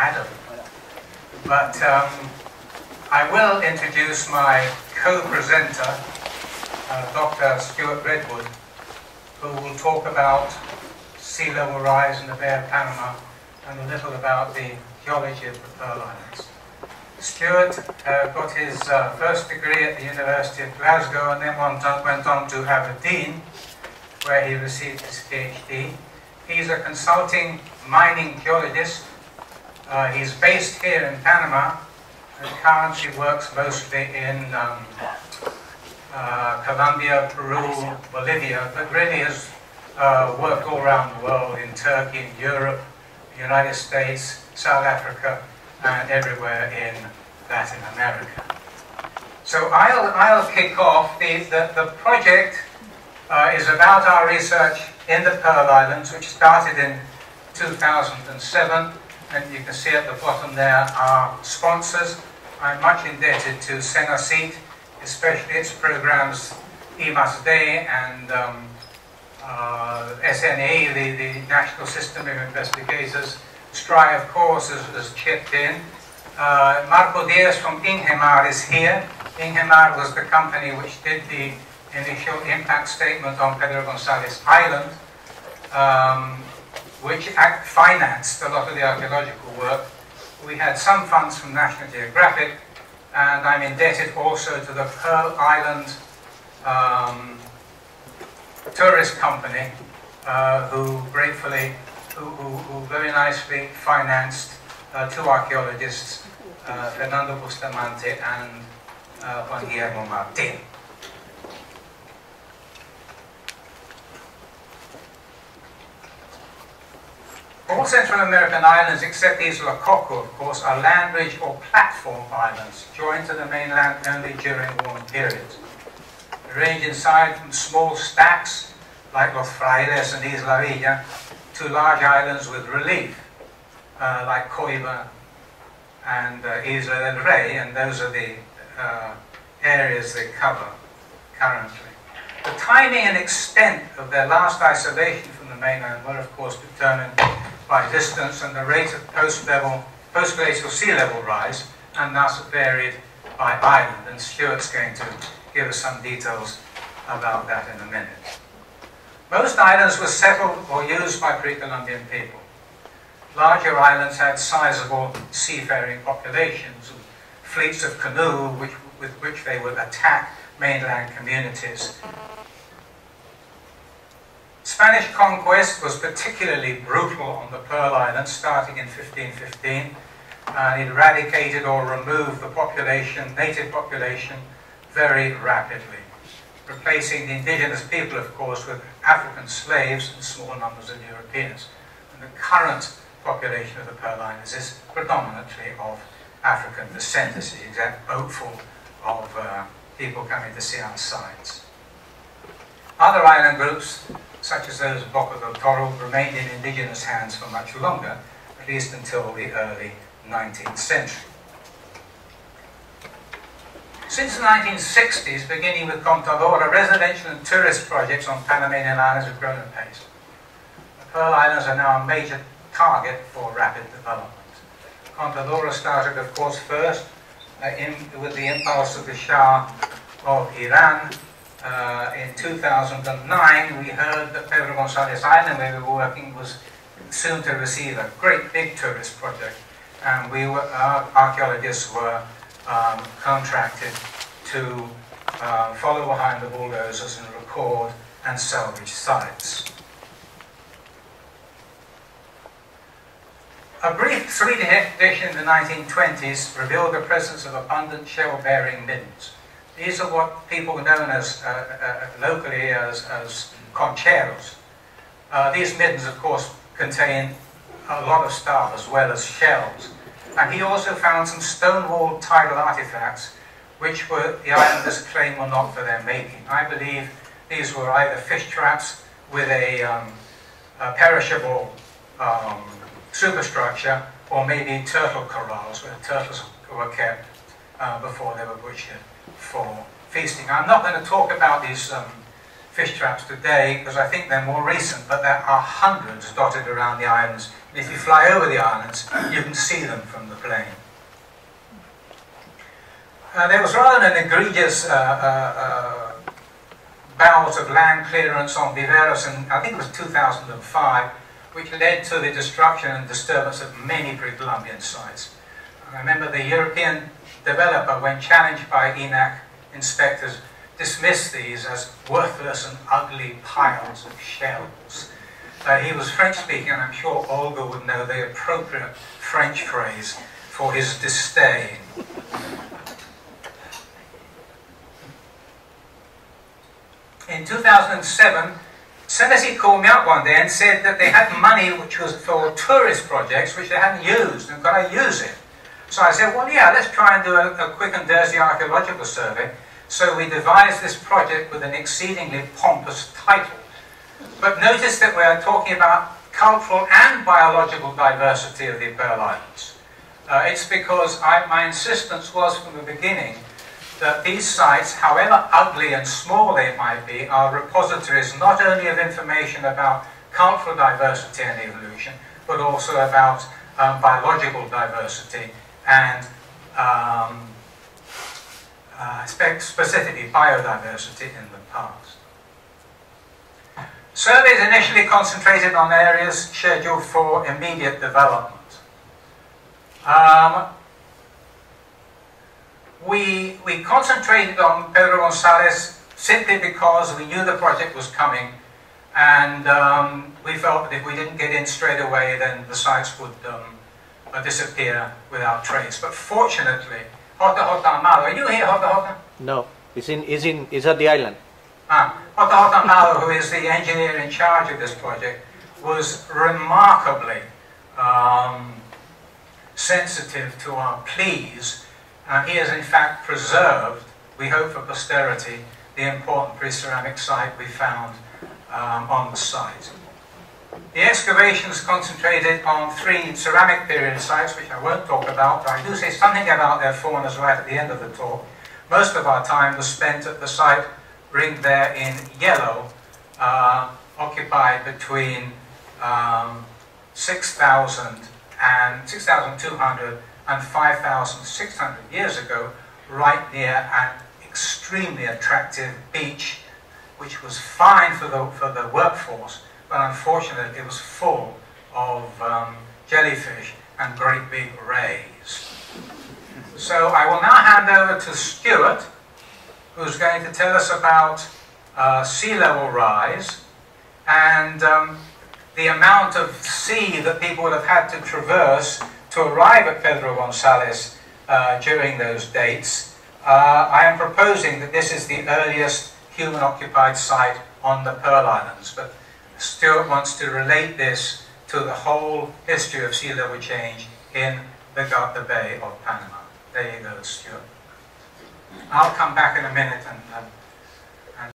Adam. But I will introduce my co-presenter, Dr. Stewart Redwood, who will talk about sea level rise in the Bay of Panama and a little about the geology of the Pearl Islands. Stewart got his first degree at the University of Glasgow and then went on to Aberdeen, where he received his PhD. He's a consulting mining geologist. He's based here in Panama and currently works mostly in Colombia, Peru, Bolivia, but really has worked all around the world, in Turkey, in Europe, the United States, South Africa, and everywhere in Latin America. So I'll kick off. The project is about our research in the Pearl Islands, which started in 2007, and you can see at the bottom there our sponsors. I'm much indebted to Senasit, especially its programs I+D and SNE, the National System of Investigators. STRI, of course, has chipped in. Marco Diaz from Ingemar is here. Ingemar was the company which did the initial impact statement on Pedro Gonzalez Island, which financed a lot of the archaeological work. We had some funds from National Geographic, and I'm indebted also to the Pearl Island tourist company, who very nicely financed two archaeologists, Fernando Bustamante and Juan Guillermo Martin. All Central American islands, except Isla Coco, of course, are land bridge or platform islands, joined to the mainland only during warm periods. They range in size from small stacks, like Los Frailes and Isla Villa, to large islands with relief, like Coiba and Isla del Rey, and those are the areas they cover currently. The timing and extent of their last isolation from the mainland were, of course, determined by distance and the rate of post-glacial sea level rise, and thus varied by island. And Stewart's going to give us some details about that in a minute. Most islands were settled or used by pre-Columbian people. Larger islands had sizable seafaring populations, and fleets of canoe with which they would attack mainland communities. Spanish conquest was particularly brutal on the Pearl Islands, starting in 1515, and it eradicated or removed the native population, very rapidly, replacing the indigenous people, of course, with African slaves and small numbers of Europeans. And the current population of the Pearl Islands is predominantly of African descent. This is the exact boatful of people coming to see our sites. Other island groups, such as those of Boca del Toro, remained in indigenous hands for much longer, at least until the early 19th century. Since the 1960s, beginning with Contadora, residential and tourist projects on Panamanian islands have grown apace. The Pearl Islands are now a major target for rapid development. Contadora started, of course, first with the impulse of the Shah of Iran. In 2009, we heard that Pedro Gonzalez Island, where we were working, was soon to receive a great big tourist project, and our archaeologists were contracted to follow behind the bulldozers and record and salvage sites. A brief 3D expedition in the 1920s revealed the presence of abundant shell-bearing middens. These are what people known as locally as concheros. These middens, of course, contain a lot of stuff as well as shells. And he also found some stone-walled tidal artifacts, which the islanders claim were not for their making. I believe these were either fish traps with a perishable superstructure, or maybe turtle corrals where turtles were kept before they were butchered for feasting. I'm not going to talk about these fish traps today because I think they're more recent, but there are hundreds dotted around the islands And if you fly over the islands, you can see them from the plane. There was rather an egregious bout of land clearance on Viveros, and I think it was 2005, which led to the destruction and disturbance of many pre-Columbian sites. I remember the European developer, when challenged by ENAC inspectors, dismissed these as worthless and ugly piles of shells. He was French-speaking, and I'm sure Olga would know the appropriate French phrase for his disdain. In 2007, Senesi called me up one day and said that they had money which was for tourist projects which they hadn't used, and could I use it? So I said, well, yeah, let's try and do a quick and dirty archaeological survey. So we devised this project with an exceedingly pompous title. But notice that we are talking about cultural and biological diversity of the Pearl Islands. It's because my insistence was from the beginning that these sites, however ugly and small they might be, are repositories not only of information about cultural diversity and evolution, but also about biological diversity and specifically biodiversity in the past. Surveys initially concentrated on areas scheduled for immediate development. We concentrated on Pedro Gonzalez simply because we knew the project was coming, and we felt that if we didn't get in straight away, then the sites would disappear without trace. But fortunately, Hota Amado, are you here, Hota? No, it's at the island. Hota Amado, who is the engineer in charge of this project, was remarkably sensitive to our pleas. He has in fact preserved, we hope for posterity, the important pre-ceramic site we found on the site. The excavations concentrated on 3 ceramic period sites, which I won't talk about, but I do say something about their faunas right at the end of the talk. Most of our time was spent at the site ringed there in yellow, occupied between 6,200 and 5,600 years ago, right near an extremely attractive beach, which was fine for the workforce, but unfortunately it was full of jellyfish and great big rays. So I will now hand over to Stewart, who's going to tell us about sea level rise and the amount of sea that people would have had to traverse to arrive at Pedro Gonzalez during those dates. I am proposing that this is the earliest human-occupied site on the Pearl Islands, but Stewart wants to relate this to the whole history of sea level change in the Bay of Panama. There you go, Stewart. I'll come back in a minute and